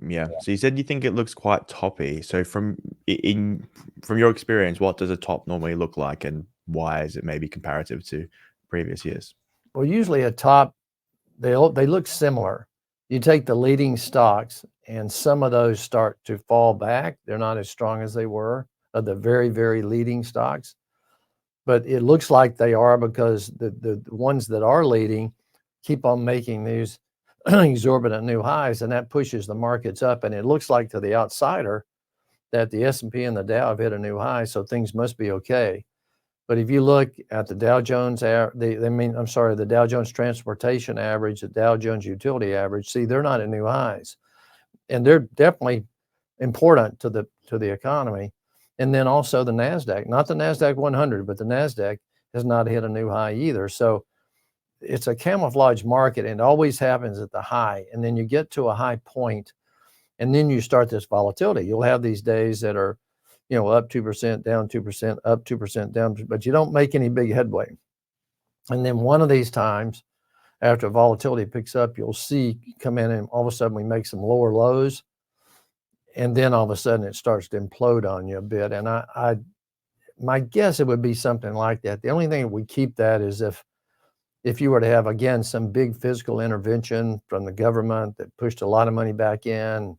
Yeah. So you said you think it looks quite toppy. So from your experience, what does a top normally look like, and why is it maybe comparative to previous years? Well, usually a top, they look similar. You take the leading stocks, and some of those start to fall back. They're not as strong as they were, of the very, very leading stocks. But it looks like they are, because the ones that are leading keep on making these exorbitant new highs, and that pushes the markets up. And it looks like to the outsider that the S&P and the Dow have hit a new high, so things must be okay. But if you look at the Dow Jones, the Dow Jones Transportation Average, the Dow Jones Utility Average, see, they're not at new highs, and they're definitely important to the economy. And then also the Nasdaq, not the Nasdaq 100, but the Nasdaq has not hit a new high either. So it's a camouflage market, and it always happens at the high, and then you get to a high point, and then you start this volatility. You'll have these days that are, up 2%, down 2%, up 2%, down, but you don't make any big headway. And then one of these times, after volatility picks up, you'll see come in, and all of a sudden we make some lower lows, and then all of a sudden it starts to implode on you a bit. And my guess, it would be something like that. The only thing that would keep that is if you were to have, again, some big physical intervention from the government that pushed a lot of money back in,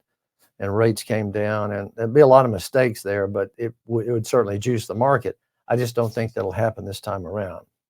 and rates came down, and there'd be a lot of mistakes there, but it would certainly juice the market. I just don't think that'll happen this time around.